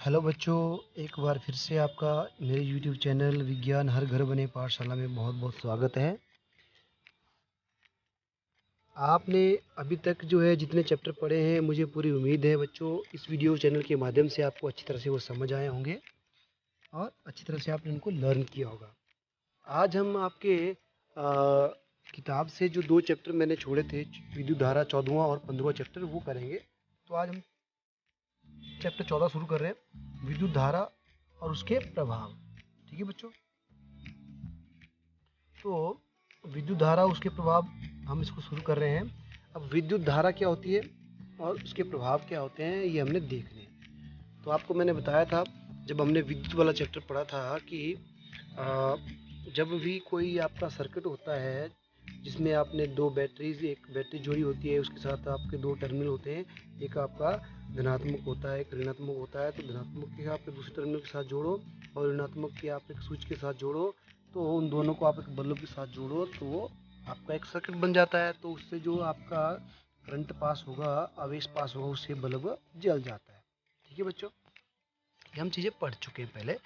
Hello बच्चों, एक बार फिर से आपका मेरे YouTube चैनल विज्ञान हर घर बने पाठशाला में बहुत बहुत स्वागत है। आपने अभी तक जो है जितने चैप्टर पढ़े हैं, मुझे पूरी उम्मीद है बच्चों इस वीडियो चैनल के माध्यम से आपको अच्छी तरह से वो समझ आए होंगे और अच्छी तरह से आपने उनको लर्न किया होगा। आज हम आपके किताब से जो 2 चैप्टर मैंने छोड़े थे, विद्युत धारा 14वां और 15वां चैप्टर, वो करेंगे। तो आज हम चैप्टर 14 शुरू कर रहे हैं, विद्युत धारा और उसके प्रभाव। ठीक है बच्चों, तो विद्युत धारा उसके प्रभाव हम इसको शुरू कर रहे हैं। अब विद्युत धारा क्या होती है और उसके प्रभाव क्या होते हैं, ये हमने देखने हैं। तो आपको मैंने बताया था जब हमने विद्युत वाला चैप्टर पढ़ा था कि जब भी कोई आपका सर्किट होता है जिसमें आपने 2 बैटरीज, एक बैटरी जोड़ी होती है, उसके साथ आपके 2 टर्मिनल होते हैं, एक आपका धनात्मक होता है, एक ऋणात्मक होता है। तो धनात्मक के आप दूसरे टर्मिनल के साथ जोड़ो और ऋणात्मक के आप एक स्विच के साथ जोड़ो, तो उन दोनों को आप एक बल्ब के साथ जोड़ो तो वो आपका एक सर्किट बन जाता है। तो उससे जो आपका करंट पास होगा, आवेश पास होगा, उससे बल्ब जल जाता है। ठीक है बच्चों, ये हम चीज़ें पढ़ चुके हैं पहले।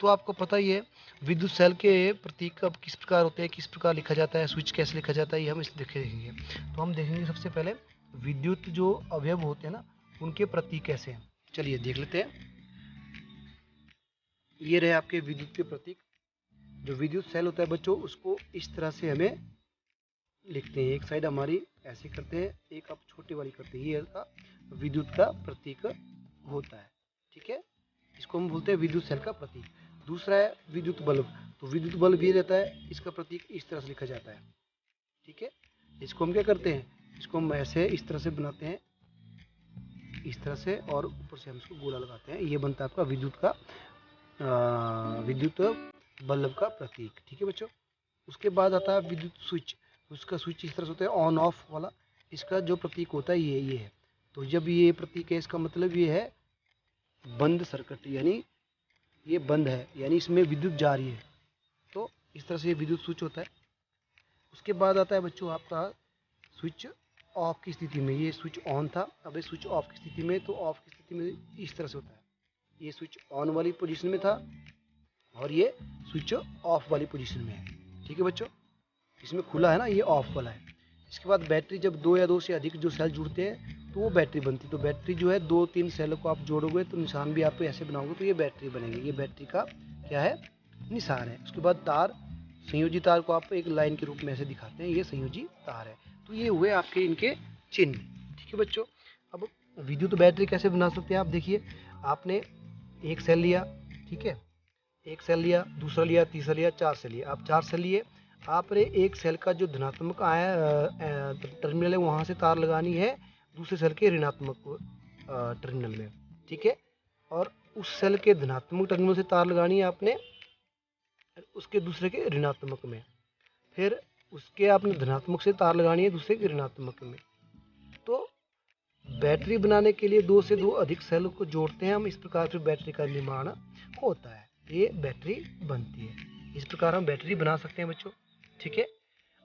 तो आपको पता ही है विद्युत सेल के प्रतीक अब किस प्रकार होते हैं, किस प्रकार लिखा जाता है, स्विच कैसे लिखा जाता है, ये हम इस देखेंगे। तो हम देखेंगे सबसे पहले विद्युत जो अवयव होते हैं ना, उनके प्रतीक कैसे हैं। चलिए देख लेते हैं। ये रहे आपके विद्युत के प्रतीक। जो विद्युत सेल होता है बच्चों, उसको इस तरह से हमें लिखते हैं। एक साइड हमारी ऐसे करते हैं, एक आप छोटी वाली करते हैं। ये का विद्युत का प्रतीक होता है। ठीक है, इसको हम बोलते हैं विद्युत सेल का प्रतीक। दूसरा है विद्युत बल्ब। तो विद्युत बल्ब ये रहता है, इसका प्रतीक इस तरह से लिखा जाता है। ठीक है, इसको हम क्या करते हैं, इसको हम ऐसे इस तरह से बनाते हैं, इस तरह से, और ऊपर से हम इसको गोला लगाते हैं। ये बनता है आपका विद्युत बल्ब का प्रतीक। ठीक है बच्चों, उसके बाद आता है विद्युत स्विच। उसका स्विच इस तरह से होता है, ऑन ऑफ वाला। इसका जो प्रतीक होता है ये है। तो जब ये प्रतीक है, इसका मतलब ये है बंद सर्किट, यानी ये बंद है, यानी इसमें विद्युत जा रही है। तो इस तरह से ये विद्युत स्विच होता है। उसके बाद आता है बच्चों आपका स्विच ऑफ की स्थिति में। ये स्विच ऑन था, अब ये स्विच ऑफ की स्थिति में। तो ऑफ की स्थिति में इस तरह से होता है, ये स्विच ऑन वाली पोजीशन में था और ये स्विच ऑफ वाली पोजीशन में है। ठीक है बच्चों, इसमें खुला है ना, ये ऑफ वाला है। इसके बाद बैटरी, जब 2 या 2 से अधिक जो सेल जुड़ते हैं तो वो बैटरी बनती है। तो बैटरी जो है 2-3 सेल को आप जोड़ोगे तो निशान भी आप ऐसे बनाओगे तो ये बैटरी बनेगी। ये बैटरी का क्या है, निशान है। उसके बाद तार, संयोजी तार को आप एक लाइन के रूप में ऐसे दिखाते हैं, ये संयोजी तार है। तो ये हुए आपके इनके चिन्ह। ठीक है बच्चों, अब विद्युत बैटरी कैसे बना सकते हैं आप देखिए। आपने एक सेल लिया, ठीक है, एक सेल लिया, दूसरा लिया, तीसरा लिया, 4 सेल लिए। आप 4 सेल लिए, आपने एक सेल का जो धनात्मक आया टर्मिनल है, वहाँ से तार लगानी है दूसरे सेल के ऋणात्मक टर्मिनल में। ठीक है, और उस सेल के धनात्मक टर्मिनल से तार लगानी है आपने उसके दूसरे के ऋणात्मक में। फिर उसके आपने धनात्मक से तार लगानी है दूसरे के ऋणात्मक में। तो बैटरी बनाने के लिए 2 से 2 अधिक सेल को जोड़ते हैं हम, इस प्रकार से बैटरी का निर्माण होता है, ये बैटरी बनती है। इस प्रकार हम बैटरी बना सकते हैं बच्चों। ठीक है,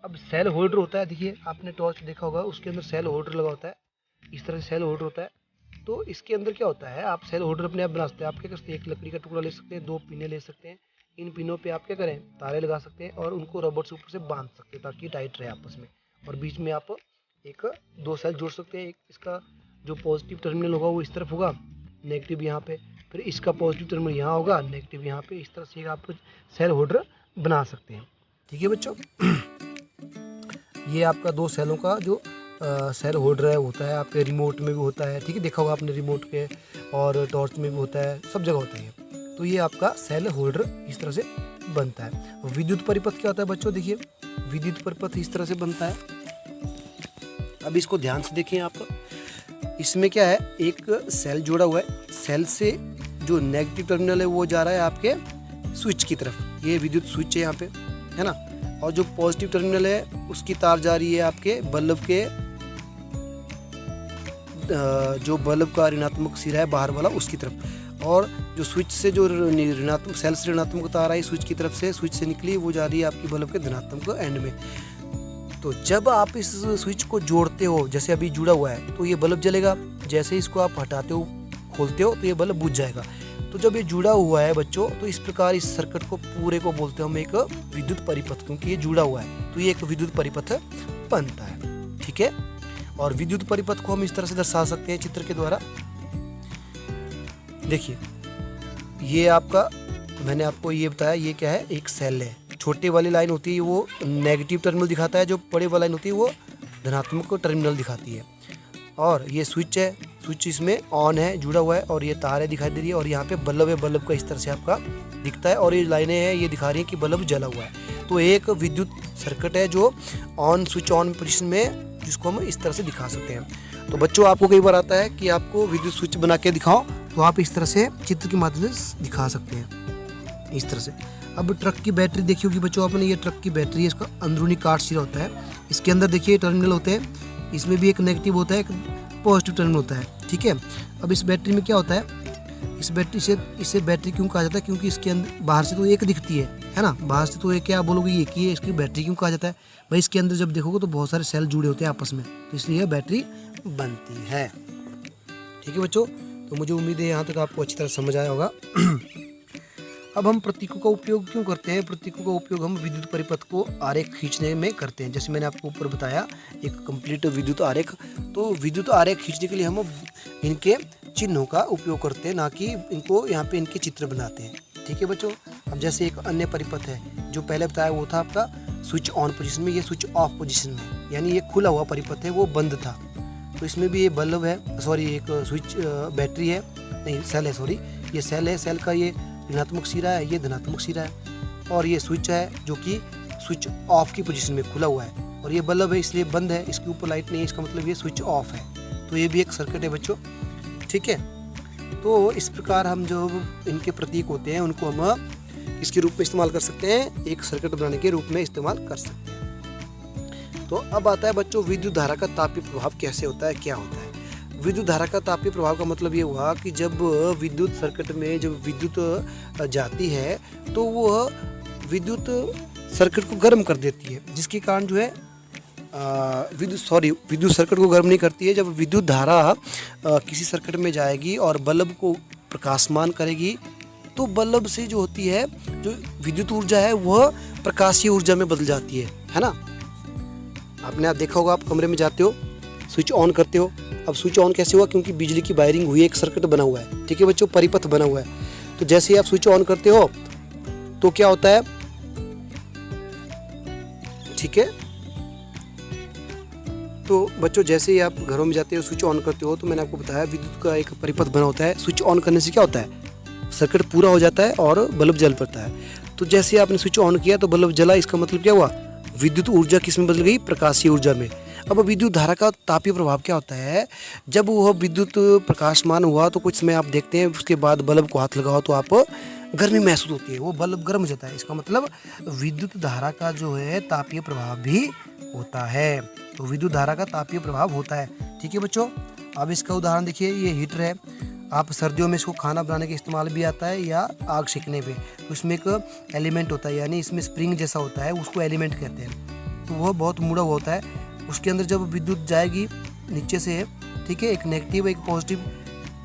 अब सेल होल्डर होता है, देखिए आपने टॉर्च देखा होगा, उसके अंदर सेल होल्डर लगा होता है। इस तरह से सेल होल्डर होता है। तो इसके अंदर क्या होता है, आप सेल होल्डर अपने आप बना सकते हैं। आप क्या कर सकते हैं, एक लकड़ी का टुकड़ा ले सकते हैं, 2 पिने ले सकते हैं। इन पिनों पे आप क्या करें, तारे लगा सकते हैं और उनको रबर से ऊपर से बांध सकते हैं ताकि टाइट रहे आपस में। और बीच में आप एक 2 सेल जोड़ सकते हैं। एक इसका जो पॉजिटिव टर्मिनल होगा वो इस तरफ होगा, नेगेटिव यहाँ पे, फिर इसका पॉजिटिव टर्मिनल यहाँ होगा, नेगेटिव यहाँ पे। इस तरह से आप सेल होल्डर बना सकते हैं। ठीक है बच्चों, ये आपका 2 सेलों का जो सेल होल्डर है होता है, आपके रिमोट में भी होता है। ठीक है, देखा होगा आपने रिमोट के, और टॉर्च में भी होता है, सब जगह होता है। तो ये आपका सेल होल्डर इस तरह से बनता है। विद्युत परिपथ क्या होता है बच्चों, देखिए विद्युत परिपथ इस तरह से बनता है। अब इसको ध्यान से देखें आप, इसमें क्या है, एक सेल जोड़ा हुआ है, सेल से जो नेगेटिव टर्मिनल है वो जा रहा है आपके स्विच की तरफ, ये विद्युत स्विच है यहाँ पे, है ना। और जो पॉजिटिव टर्मिनल है उसकी तार जा रही है आपके बल्ब के, जो बल्ब का ऋणात्मक सिरा है बाहर वाला, उसकी तरफ। और जो स्विच से जो ऋणात्मक, सेल से ऋणात्मक तार आई स्विच की तरफ से, स्विच से निकली, वो जा रही है आपकी बल्ब के धनात्मक एंड में। तो जब आप इस स्विच को जोड़ते हो, जैसे अभी जुड़ा हुआ है, तो ये बल्ब जलेगा। जैसे इसको आप हटाते हो, खोलते हो, तो ये बल्ब बुझ जाएगा। तो जब ये जुड़ा हुआ है बच्चों, तो इस प्रकार इस सर्किट को पूरे को बोलते हैं हम एक विद्युत परिपथ, क्योंकि ये जुड़ा हुआ है तो ये एक विद्युत परिपथ बनता है। ठीक है, और विद्युत परिपथ को हम इस तरह से दर्शा सकते हैं चित्र के द्वारा। देखिए, ये आपका, मैंने आपको ये बताया, ये क्या है, एक सेल है। छोटे वाली लाइन होती है वो नेगेटिव टर्मिनल दिखाता है, जो बड़े वाली लाइन होती है वो धनात्मक टर्मिनल दिखाती है। और ये स्विच है, स्विच इसमें ऑन है, जुड़ा हुआ है, और ये तारें दिखाई दे रही है, और यहाँ पे बल्ब है, बल्ब का इस तरह से आपका दिखता है, और ये लाइनें हैं ये दिखा रही हैं कि बल्ब जला हुआ है। तो एक विद्युत सर्किट है जो ऑन, स्विच ऑन पोजीशन में, जिसको हम इस तरह से दिखा सकते हैं। तो बच्चों, आपको कई बार आता है कि आपको विद्युत स्विच बना के दिखाओ, तो आप इस तरह से चित्र के माध्यम से दिखा सकते हैं इस तरह से। अब ट्रक की बैटरी देखी होगी बच्चों आपने, ये ट्रक की बैटरी है, इसका अंदरूनी काट सिरा होता है, इसके अंदर देखिए टर्मिनल होते हैं, इसमें भी एक नेगेटिव होता है, एक पॉजिटिव टर्मिनल होता है। ठीक है, अब इस बैटरी में क्या होता है, इस बैटरी से, इसे बैटरी क्यों कहा जाता है, क्योंकि इसके अंदर बाहर से तो एक दिखती है ना, बाहर से तो ये क्या बोलोगे, ये की है, इसकी बैटरी क्यों कहा जाता है भाई, इसके अंदर जब देखोगे तो बहुत सारे सेल जुड़े होते हैं आपस में, तो इसलिए बैटरी बनती है। ठीक है बच्चों, तो मुझे उम्मीद है यहाँ तक आपको अच्छी तरह समझ आया होगा। अब हम प्रतीकों का उपयोग क्यों करते हैं, प्रतीकों का उपयोग हम विद्युत परिपथ को आरेख खींचने में करते हैं। जैसे मैंने आपको ऊपर बताया एक कंप्लीट विद्युत आरेख, तो विद्युत आरेख खींचने के लिए हम इनके चिन्हों का उपयोग करते हैं, ना कि इनको यहाँ पे इनके चित्र बनाते हैं। ठीक है बच्चों, अब जैसे एक अन्य परिपथ है जो पहले बताया, वो था आपका स्विच ऑन पोजीशन में, ये स्विच ऑफ पोजीशन में, यानी ये खुला हुआ परिपथ है, वो बंद था। तो इसमें भी ये बल्ब है, सॉरी एक स्विच बैटरी है, नहीं सेल है, सॉरी ये सेल है, सेल का ये ऋणात्मक सिरा है, ये धनात्मक सिरा है, और ये स्विच है जो कि स्विच ऑफ की पोजीशन में खुला हुआ है, और ये बल्ब है इसलिए बंद है, इसके ऊपर लाइट नहीं है, इसका मतलब ये स्विच ऑफ है। तो ये भी एक सर्किट है बच्चों। ठीक है, तो इस प्रकार हम जो इनके प्रतीक होते हैं उनको हम इसके रूप में इस्तेमाल कर सकते हैं, एक सर्किट बनाने के रूप में इस्तेमाल कर सकते हैं। तो अब आता है बच्चों विद्युत धारा का तापीय प्रभाव कैसे होता है, क्या होता है। विद्युत धारा का तापीय प्रभाव का मतलब ये हुआ कि जब विद्युत सर्किट में जब विद्युत जाती है तो वह विद्युत सर्किट को गर्म कर देती है, जिसके कारण जो है विद्युत सर्किट को गर्म नहीं करती है। जब विद्युत धारा किसी सर्किट में जाएगी और बल्ब को प्रकाशमान करेगी, तो बल्ब से जो होती है जो विद्युत ऊर्जा है वह प्रकाशीय ऊर्जा में बदल जाती है ना। आपने देखा होगा, आप कमरे में जाते हो, स्विच ऑन करते हो। अब स्विच ऑन कैसे हुआ, क्योंकि बिजली की वायरिंग हुई है, एक सर्किट बना हुआ है। ठीक है बच्चों, परिपथ बना हुआ है। तो जैसे ही आप स्विच ऑन करते हो तो क्या होता है, ठीक है, तो बच्चों जैसे ही आप घरों में जाते हो, स्विच ऑन करते हो, तो मैंने आपको बताया विद्युत का एक परिपथ बना होता है। स्विच ऑन करने से क्या होता है, सर्किट पूरा हो जाता है और बल्ब जल पड़ता है। तो जैसे ही आपने स्विच ऑन किया तो बल्ब जला, इसका मतलब क्या हुआ, विद्युत ऊर्जा किस में बदल गई, प्रकाशीय ऊर्जा में। अब विद्युत धारा का तापीय प्रभाव क्या होता है, जब वह विद्युत प्रकाशमान हुआ तो कुछ समय आप देखते हैं, उसके बाद बल्ब को हाथ लगाओ तो आप गर्मी महसूस होती है, वो बल्ब गर्म हो जाता है। इसका मतलब विद्युत धारा का जो है तापीय प्रभाव भी होता है। तो विद्युत धारा का तापीय प्रभाव होता है। ठीक है बच्चों, अब इसका उदाहरण देखिए, ये हीटर है, आप सर्दियों में इसको खाना बनाने के इस्तेमाल भी आता है या आग सेकने पे। तो इसमें एक एलिमेंट होता है, यानी इसमें स्प्रिंग जैसा होता है, उसको एलिमेंट कहते हैं। तो वह बहुत मुड़ा हुआ होता है, उसके अंदर जब विद्युत जाएगी नीचे से, ठीक है, एक नेगेटिव एक पॉजिटिव,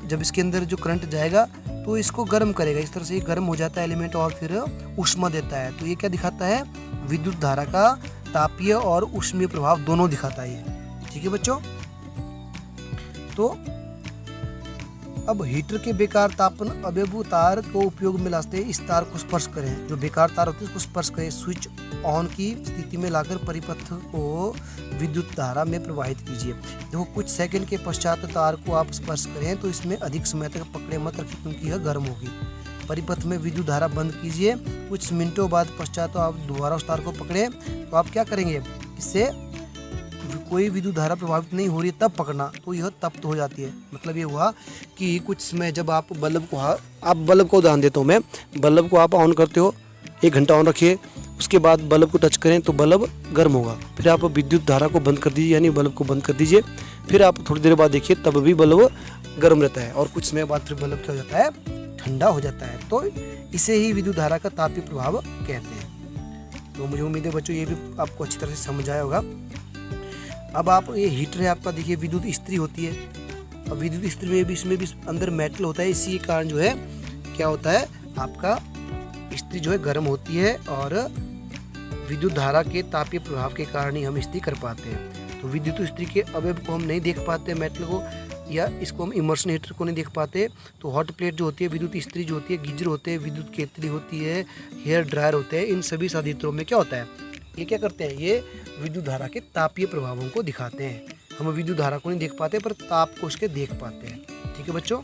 जब इसके अंदर जो करंट जाएगा तो इसको गर्म करेगा, इस तरह से ये गर्म हो जाता है एलिमेंट और फिर ऊष्मा देता है। तो ये क्या दिखाता है, विद्युत धारा का तापीय और ऊष्मीय प्रभाव दोनों दिखाता है ये। ठीक है बच्चों, तो अब हीटर के बेकार तापन अवयव तार को उपयोग में लाते हैं। इस तार को स्पर्श करें, जो बेकार तार होती है उसको स्पर्श करें, स्विच ऑन की स्थिति में लाकर परिपथ को विद्युत धारा में प्रवाहित कीजिए। देखो कुछ सेकंड के पश्चात तार को आप स्पर्श करें तो इसमें अधिक समय तक पकड़े मत रखिए, क्योंकि यह गर्म होगी। परिपथ में विद्युत धारा बंद कीजिए, कुछ मिनटों बाद पश्चात तो आप दोबारा उस तार को पकड़ें, तो आप क्या करेंगे, इससे कोई विद्युत धारा प्रभावित नहीं हो रही है तब पकड़ना, तो यह तप्त हो जाती है। मतलब ये हुआ कि कुछ समय जब आप बल्ब को, आप बल्ब को उदाहरण देता हूँ मैं, बल्ब को आप ऑन करते हो, 1 घंटा ऑन रखिए, उसके बाद बल्ब को टच करें तो बल्ब गर्म होगा, फिर आप विद्युत धारा को बंद कर दीजिए, यानी बल्ब को बंद कर दीजिए, फिर आप थोड़ी देर बाद देखिए तब भी बल्ब गर्म रहता है, और कुछ समय बाद फिर बल्ब क्या हो जाता है, ठंडा हो जाता है। तो इसे ही विद्युत धारा का तापीय प्रभाव कहते हैं। तो मुझे उम्मीद है बच्चों ये भी आपको अच्छी तरह से समझ आया होगा। अब आप ये हीटर है आपका, देखिए विद्युत इस्त्री होती है। अब विद्युत इस्त्री में भी, इसमें भी अंदर मेटल होता है, इसी कारण जो है क्या होता है, आपका इस्त्री जो है गर्म होती है और विद्युत धारा के तापीय प्रभाव के कारण ही हम इस्त्री कर पाते हैं। तो विद्युत इस्त्री के अवयव को हम नहीं देख पाते मेटल को, या इसको हम इमर्शन हीटर को नहीं देख पाते। तो हॉट प्लेट जो होती है, विद्युत इस्त्री जो होती है, गीजर होते हैं, विद्युत केतली होती है, हेयर ड्रायर होते हैं, इन सभी साधित्रों में क्या होता है, ये क्या करते हैं, ये विद्युत धारा के तापीय प्रभावों को दिखाते हैं। हम विद्युत धारा को नहीं देख पाते पर ताप को उसके देख पाते हैं। ठीक है बच्चों।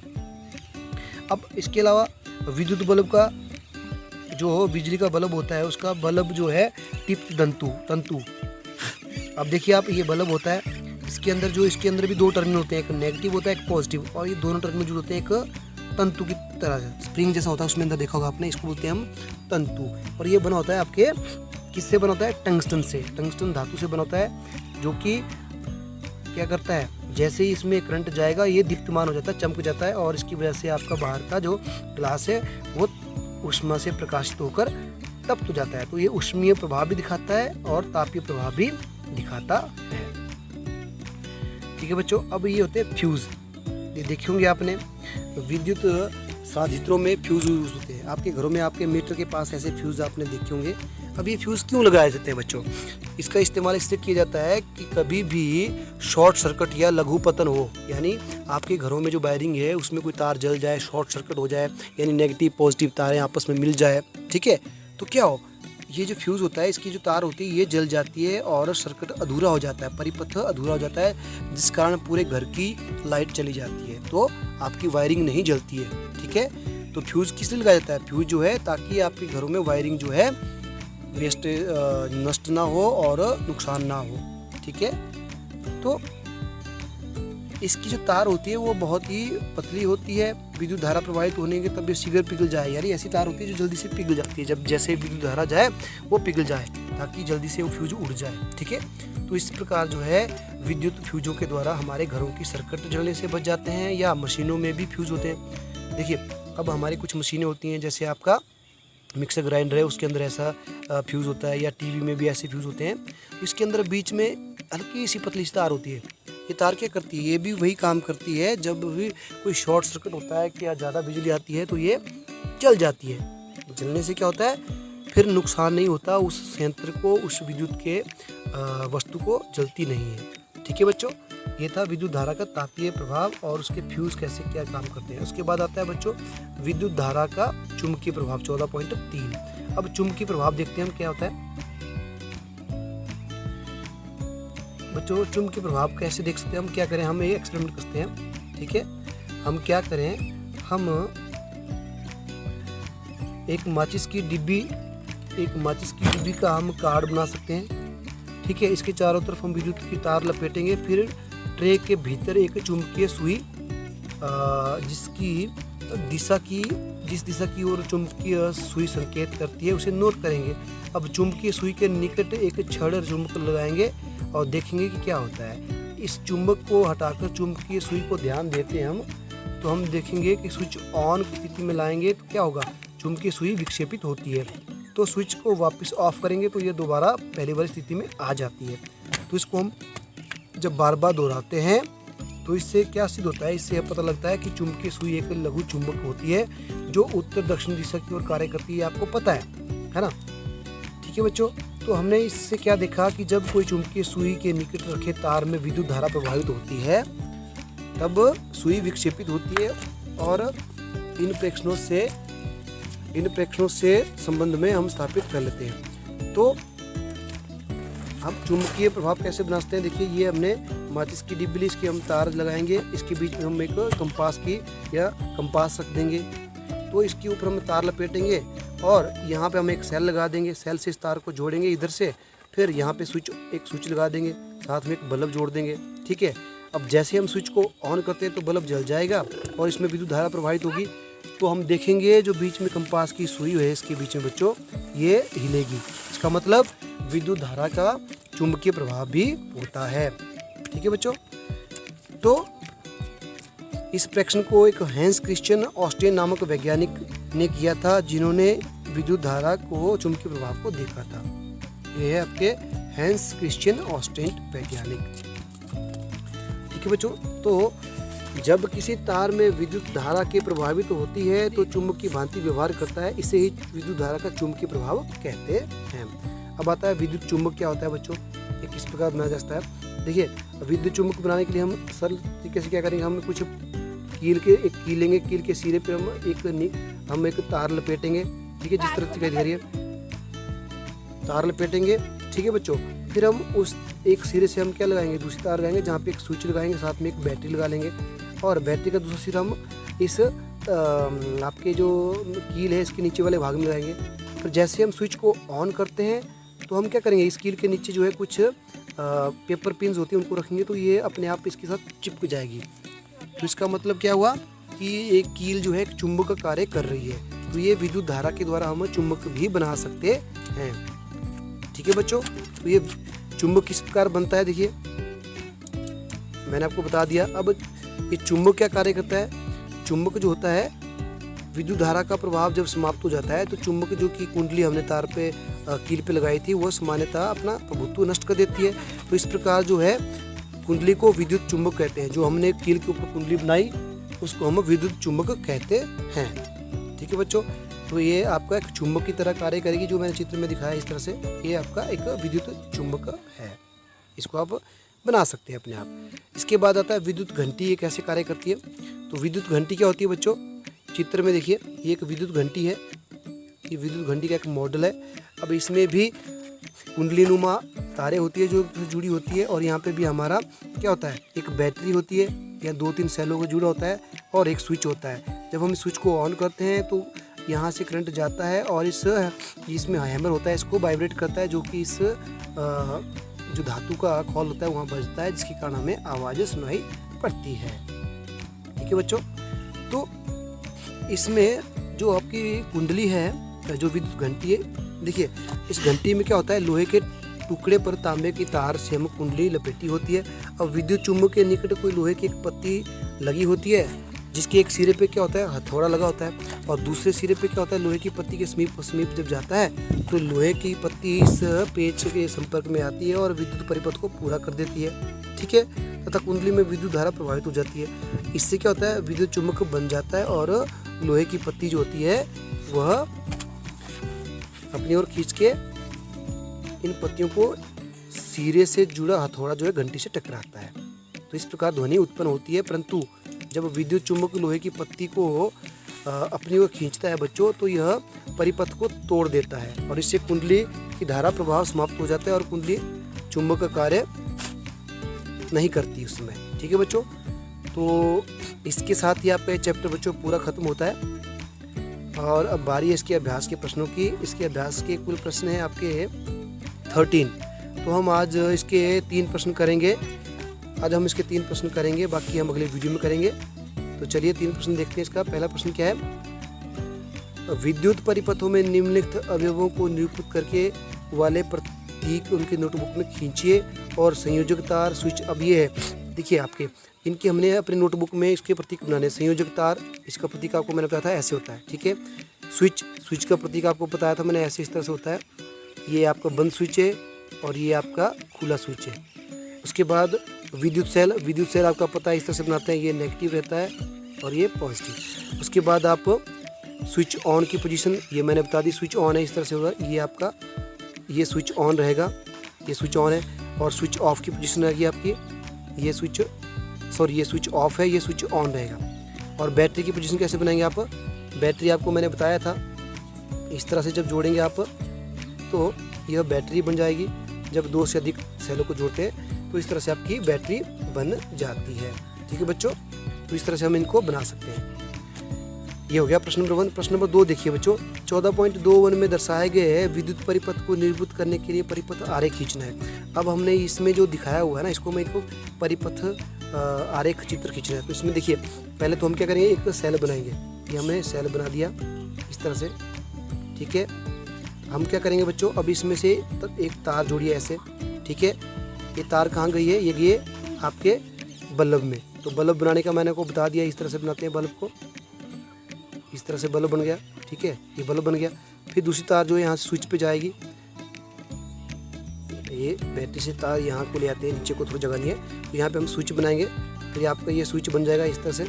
अब इसके अलावा विद्युत बल्ब का जो बिजली का बल्ब होता है, उसका बल्ब जो है टिप्त तंतु। अब देखिए आप, ये बल्ब होता है, इसके अंदर भी दो टर्मिनल होते हैं, एक नेगेटिव होता है, एक पॉजिटिव, और ये दोनों टर्मिनल जुड़े होते हैं एक तंतु की तरह से, स्प्रिंग जैसा होता है, उसमें अंदर देखा होगा आपने, इसको बोलते हैं हम तंतु। और ये बना होता है आपके किससे बना होता है, टंगस्टन से, टंगस्टन धातु से बना होता है, जो कि क्या करता है, जैसे ही इसमें करंट जाएगा ये दीप्तमान हो जाता है, चमक जाता है, और इसकी वजह से आपका बाहर का जो ग्लास है वो ऊष्मा से प्रकाशित होकर तप्त हो जाता है। तो ये ऊष्मीय प्रभाव भी दिखाता है और तापीय प्रभाव भी दिखाता है। ठीक है बच्चों। अब ये होते हैं फ्यूज, ये देखे होंगे आपने, विद्युत साधित्रों में फ्यूज यूज होते हैं। आपके घरों में, आपके मीटर के पास ऐसे फ्यूज आपने देखे होंगे। अब ये फ्यूज क्यों लगाए जाते हैं बच्चों, इसका इस्तेमाल इसलिए किया जाता है कि कभी भी शॉर्ट सर्किट या लघु पतन हो, यानी आपके घरों में जो वायरिंग है उसमें कोई तार जल जाए, शॉर्ट सर्किट हो जाए, यानी नेगेटिव पॉजिटिव तारें आपस में मिल जाए, ठीक है, तो क्या हो, ये जो फ्यूज़ होता है, इसकी जो तार होती है ये जल जाती है और सर्किट अधूरा हो जाता है, परिपथ अधूरा हो जाता है, जिस कारण पूरे घर की लाइट चली जाती है, तो आपकी वायरिंग नहीं जलती है। ठीक है, तो फ्यूज़ किस लिए लगाया जाता है, फ्यूज़ जो है ताकि आपके घरों में वायरिंग जो है वेस्ट नष्ट ना हो और नुकसान ना हो। ठीक है, तो इसकी जो तार होती है वो बहुत ही पतली होती है, विद्युत धारा प्रवाहित होने के तब ये शीघ्र पिघल जाए, यानी ऐसी तार होती है जो जल्दी से पिघल जाती है, जब जैसे विद्युत धारा जाए वो पिघल जाए ताकि जल्दी से वो फ्यूज उड़ जाए। ठीक है, तो इस प्रकार जो है विद्युत फ्यूजों के द्वारा हमारे घरों की सर्किट जलने से बच जाते हैं, या मशीनों में भी फ्यूज होते हैं। देखिए, अब हमारी कुछ मशीनें होती हैं, जैसे आपका मिक्सर ग्राइंडर है, उसके अंदर ऐसा फ्यूज़ होता है, या टीवी में भी ऐसे फ्यूज़ होते हैं, इसके अंदर बीच में हल्की सी पतली सी तार होती है। ये तार क्या करती है, ये भी वही काम करती है, जब भी कोई शॉर्ट सर्किट होता है या ज़्यादा बिजली आती है तो ये जल जाती है। जलने से क्या होता है, फिर नुकसान नहीं होता उस संयंत्र को, उस विद्युत के वस्तु को जलती नहीं है। ठीक है बच्चों, ये था विद्युत धारा का तापीय प्रभाव और उसके फ्यूज कैसे क्या काम करते हैं। उसके बाद आता है बच्चों विद्युत धारा का चुंबकीय प्रभाव 14.3। अब चुंबकीय प्रभाव देखते हैं हम क्या होता है बच्चों। चुंबकीय प्रभाव कैसे देख सकते हैं, हम क्या करें, हम ये एक्सपेरिमेंट करते हैं। ठीक है, हम क्या करें, हम एक माचिस की डिब्बी का हम कार्ड बना सकते हैं। ठीक है, इसके चारों तरफ हम विद्युत की तार लपेटेंगे, फिर ट्रे के भीतर एक चुंबकीय सुई जिस दिशा की ओर चुंबकीय सुई संकेत करती है उसे नोट करेंगे। अब चुंबकीय सुई के निकट एक छड़ चुंबक लगाएंगे और देखेंगे कि क्या होता है। इस चुंबक को हटाकर चुंबकीय सुई को ध्यान देते हैं हम, तो हम देखेंगे कि स्विच ऑन स्थिति में लाएंगे तो क्या होगा, चुंबकीय सुई विक्षेपित होती है। तो स्विच को वापस ऑफ करेंगे तो ये दोबारा पहले वाली स्थिति में आ जाती है। तो इसको हम जब बार बार दोहराते हैं तो इससे क्या सिद्ध होता है, इससे पता लगता है कि चुंबकीय सुई एक लघु चुंबक होती है जो उत्तर दक्षिण दिशा की ओर कार्य करती है, आपको पता है ना। ठीक है बच्चों, तो हमने इससे क्या देखा कि जब कोई चुंबकीय सुई के निकट रखे तार में विद्युत धारा प्रवाहित होती है तब सुई विक्षेपित होती है, और इन प्रेक्षणों से संबंध में हम स्थापित कर लेते हैं। तो हम चुंबकीय प्रभाव कैसे बना सकते हैं, देखिए ये हमने माचिस की डिब्बी, इसकी हम तार लगाएंगे, इसके बीच में हम एक कंपास रख देंगे, तो इसके ऊपर हम तार लपेटेंगे और यहाँ पे हम एक सेल लगा देंगे, सेल से इस तार को जोड़ेंगे इधर से, फिर यहाँ पे एक स्विच लगा देंगे, साथ में एक बल्ब जोड़ देंगे। ठीक है, अब जैसे हम स्विच को ऑन करते हैं तो बल्ब जल जाएगा और इसमें विद्युत धारा प्रवाहित होगी। तो हम देखेंगे जो बीच में कंपास की सुई है इसके बीच में बच्चों ये हिलेगी, इसका मतलब विद्युत धारा का चुंबकीय प्रभाव भी होता है। ठीक है बच्चों, तो इस प्रेक्षण को एक हैंस क्रिश्चियन ऑस्टिन नामक वैज्ञानिक ने किया था, जिन्होंने विद्युत धारा को चुंबकीय प्रभाव को देखा था। ये है आपके हैंस क्रिश्चियन ऑस्टिन वैज्ञानिक। ठीक है बच्चों, तो जब किसी तार में विद्युत धारा के प्रभावित होती है तो चुंबक की भांति व्यवहार करता है, इसे ही विद्युत धारा का चुंबकीय प्रभाव कहते हैं। अब आता है विद्युत चुंबक क्या होता है बच्चों, ये किस प्रकार बनाया जाता है। देखिए, विद्युत चुंबक बनाने के लिए हम सरल तरीके से क्या करेंगे, हम कुछ एक कील लेंगे, कील के सिरे पे हम एक तार लपेटेंगे, ठीक है, जिस तरह से दिखा रही है, तार लपेटेंगे, ठीक है बच्चों। फिर हम उस एक सिरे से हम क्या लगाएंगे, दूसरी तार लगाएंगे, जहाँ पे एक स्विच लगाएंगे, साथ में एक बैटरी लगा लेंगे, और बैटरी का दूसरा सिरा हम इस आपके जो कील है इसके नीचे वाले भाग में लगाएंगे। फिर जैसे हम स्विच को ऑन करते हैं तो हम क्या करेंगे, इस कील के नीचे जो है कुछ पेपर पिन्स होती हैं, उनको रखेंगे, तो ये अपने आप इसके साथ चिपक जाएगी। तो इसका मतलब क्या हुआ कि एक कील जो है एक चुंबक का कार्य कर रही है। तो ये विद्युत धारा के द्वारा हम चुंबक भी बना सकते हैं, ठीक है बच्चों। तो ये चुंबक किस प्रकार बनता है, देखिए मैंने आपको बता दिया। अब ये चुंबक क्या कार्य करता है, चुंबक जो होता है, विद्युत धारा का प्रभाव जब समाप्त हो जाता है तो चुंबक जो की कुंडली हमने तार पे कील पे लगाई थी वो सामान्यतः अपना प्रभुत्व नष्ट कर देती है। तो इस प्रकार जो है कुंडली को विद्युत चुंबक कहते हैं। जो हमने कील के ऊपर कुंडली बनाई उसको हम विद्युत चुंबक कहते हैं, ठीक है बच्चों। तो ये आपका एक चुंबक की तरह कार्य करेगी, जो मैंने चित्र में दिखाया इस तरह से, ये आपका एक विद्युत चुंबक है। इसको आप बना सकते हैं अपने आप। इसके बाद आता है विद्युत घंटी, ये कैसे कार्य करती है। तो विद्युत घंटी क्या होती है बच्चों, चित्र में देखिए, ये एक विद्युत घंटी है, ये विद्युत घंटी का एक मॉडल है। अब इसमें भी कुंडली नुमा तारें होती है जो जुड़ी होती है, और यहाँ पे भी हमारा क्या होता है, एक बैटरी होती है या 2-3 सेलों को जुड़ा होता है, और एक स्विच होता है। जब हम स्विच को ऑन करते हैं तो यहाँ से करंट जाता है और इसमें हैमर होता है, इसको वाइब्रेट करता है, जो कि इस जो धातु का खौल होता है वहाँ बजता है, जिसके कारण हमें आवाज़ें सुनाई पड़ती है, ठीक है बच्चों। तो इसमें जो आपकी कुंडली है, जो विद्युत घंटी है, देखिए इस घंटी में क्या होता है, लोहे के टुकड़े पर तांबे की तार से हम कुंडली लपेटी होती है। अब विद्युत चुंबक के निकट कोई लोहे की एक पत्ती लगी होती है, जिसके एक सिरे पे क्या होता है, हथौड़ा लगा होता है, और दूसरे सिरे पे क्या होता है, लोहे की पत्ती के समीप जब जाता है तो लोहे की पत्ती इस पेच के संपर्क में आती है और विद्युत परिपथ को पूरा कर देती है, ठीक है, तथा कुंडली में विद्युत धारा प्रभावित हो जाती है। इससे क्या होता है, विद्युत चुंबक बन जाता है और लोहे की पत्ती जो होती है वह अपनी ओर खींच के इन पत्तियों को सिरे से जुड़ा हथौड़ा जो है घंटी से टकराता है। तो इस प्रकार ध्वनि उत्पन्न होती है। परंतु जब विद्युत चुंबक लोहे की पत्ती को अपनी ओर खींचता है बच्चों, तो यह परिपथ को तोड़ देता है और इससे कुंडली की धारा प्रभाव समाप्त हो जाता है और कुंडली चुंबक का कार्य नहीं करती उस समय, ठीक है बच्चों। तो इसके साथ ही आपका चैप्टर बच्चों पूरा खत्म होता है। और अब बारी है इसके अभ्यास के प्रश्नों की। इसके अभ्यास के कुल प्रश्न हैं आपके 13। तो हम आज इसके 3 प्रश्न करेंगे। आज हम इसके 3 प्रश्न करेंगे, बाकी हम अगले वीडियो में करेंगे। तो चलिए 3 प्रश्न देखते हैं। इसका पहला प्रश्न क्या है, विद्युत परिपथों में निम्नलिखित अवयवों को निरूपित करके वाले प्रतीक उनके नोटबुक में खींचिए और संयोजक तार, स्विच। अब ये है देखिए आपके, इनके हमने अपने नोटबुक में इसके प्रतीक बनाने। संयोजक तार, इसका प्रतीक आपको मैंने बताया था ऐसे होता है, ठीक है। स्विच का प्रतीक आपको बताया था मैंने, ऐसे इस तरह से होता है। ये आपका बंद स्विच है और ये आपका खुला स्विच है। उसके बाद विद्युत सेल आपका पता है इस तरह से बनाते हैं, ये नेगेटिव रहता है और ये पॉजिटिव। उसके बाद आप स्विच ऑन की पोजीशन, ये मैंने बता दी, स्विच ऑन है इस तरह से होगा, ये आपका ये स्विच ऑन रहेगा, ये स्विच ऑन है। और स्विच ऑफ की पोजीशन रहेगी आपकी, ये स्विच ऑफ है, ये स्विच ऑन रहेगा। और बैटरी की पोजीशन कैसे बनाएंगे आप, बैटरी आपको मैंने बताया था इस तरह से जब जोड़ेंगे आप तो यह बैटरी बन जाएगी। जब 2 से अधिक सेलों को जोड़ते हैं तो इस तरह से आपकी बैटरी बन जाती है, ठीक है बच्चों। तो इस तरह से हम इनको बना सकते हैं। ये हो गया प्रश्न नंबर 1। प्रश्न नंबर 2 देखिए बच्चों, 14.21 में दर्शाए गए विद्युत परिपथ को निरूपित करने के लिए परिपथ आरेख खींचना है। अब हमने इसमें जो दिखाया हुआ है ना, इसको मैं एक परिपथ आरेख चित्र खींचना है। तो इसमें देखिए पहले तो हम क्या करेंगे, एक सेल बनाएंगे। ये हमने सेल बना दिया इस तरह से, ठीक है। हम क्या करेंगे बच्चों, अब इसमें से एक तार जोड़िए ऐसे, ठीक है। ये तार कहाँ गई है, ये गई है आपके बल्ब में। तो बल्ब बनाने का मैंने आपको बता दिया, इस तरह से बनाते हैं बल्ब को। इस तरह से बल्ब बन गया, ठीक है, ये बल्ब बन गया। फिर दूसरी तार जो है यहाँ स्विच पे जाएगी, ये बैटरी से तार यहाँ को ले आते हैं, नीचे को थोड़ी जगह नहीं है, तो यहाँ पे हम स्विच बनाएंगे। फिर आपका ये स्विच बन जाएगा इस तरह से,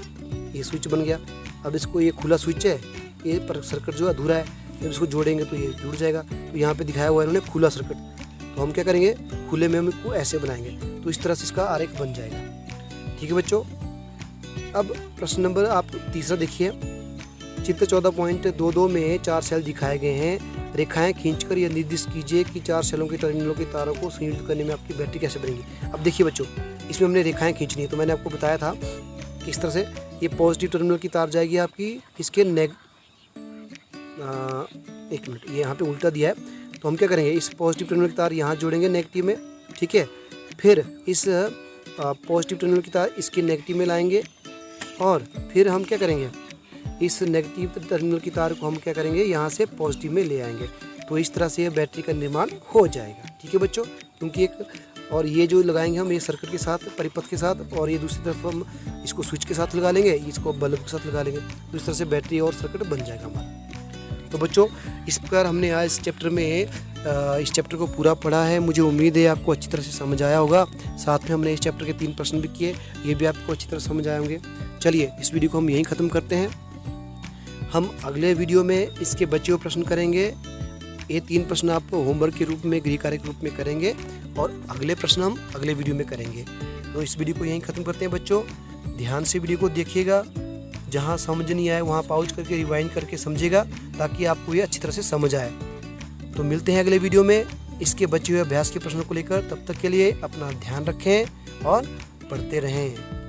ये स्विच बन गया। अब इसको, ये खुला स्विच है, ये पर सर्किट जो अधूरा है, जब इसको जोड़ेंगे तो ये जुड़ जाएगा। तो यहाँ पे दिखाया हुआ है इन्होंने खुला सर्किट, तो हम क्या करेंगे, खुले में हम इसको ऐसे बनाएंगे, तो इस तरह से इसका आरेख बन जाएगा। ठीक है बच्चों। अब प्रश्न नंबर आप तीसरा देखिए। चित्र 14.22 में 4 सेल दिखाए गए हैं। रेखाएं खींचकर यह निर्दिष्ट कीजिए कि 4 सेलों के टर्मिनलों के तारों को संयुक्त करने में आपकी बैटरी कैसे बनेगी। अब देखिए बच्चों, इसमें हमने रेखाएं खींचनी है, तो मैंने आपको बताया था कि इस तरह से ये पॉजिटिव टर्मिनल की तार जाएगी आपकी इसके एक मिनट, ये यहाँ पे उल्टा दिया है, तो हम क्या करेंगे, इस पॉजिटिव टर्मिनल की तार यहाँ जोड़ेंगे नेगेटिव में। ठीक है, फिर इस पॉजिटिव टर्मिनल की तार इसके नेगेटिव में लाएंगे, और फिर हम क्या करेंगे, इस नेगेटिव टर्मिनल की तार को हम क्या करेंगे, यहाँ से पॉजिटिव में ले आएंगे। तो इस तरह से ये बैटरी का निर्माण हो जाएगा। ठीक है बच्चों, क्योंकि एक, और ये जो लगाएंगे हम, ये सर्किट के साथ, परिपथ के साथ, और ये दूसरी तरफ हम इसको स्विच के साथ लगा लेंगे, इसको बल्ब के साथ लगा लेंगे, तो इस तरह से बैटरी और सर्किट बन जाएगा हमारा। तो बच्चों, इस प्रकार हमने आज इस चैप्टर में इस चैप्टर को पूरा पढ़ा है। मुझे उम्मीद है आपको अच्छी तरह से समझ आया होगा। साथ में हमने इस चैप्टर के 3 प्रश्न भी किए, ये भी आपको अच्छी तरह समझ आए होंगे। चलिए, इस वीडियो को हम यहीं ख़त्म करते हैं। हम अगले वीडियो में इसके बचे हुए प्रश्न करेंगे। ये 3 प्रश्न आप होमवर्क के रूप में, गृह कार्य के रूप में करेंगे, और अगले प्रश्न हम अगले वीडियो में करेंगे। तो इस वीडियो को यहीं ख़त्म करते हैं बच्चों। ध्यान से वीडियो को देखिएगा, जहाँ समझ नहीं आए वहाँ पॉज करके रिवाइंड करके समझिएगा, ताकि आपको ये अच्छी तरह से समझ आए। तो मिलते हैं अगले वीडियो में इसके बचे हुए अभ्यास के प्रश्नों को लेकर। तब तक के लिए अपना ध्यान रखें और पढ़ते रहें।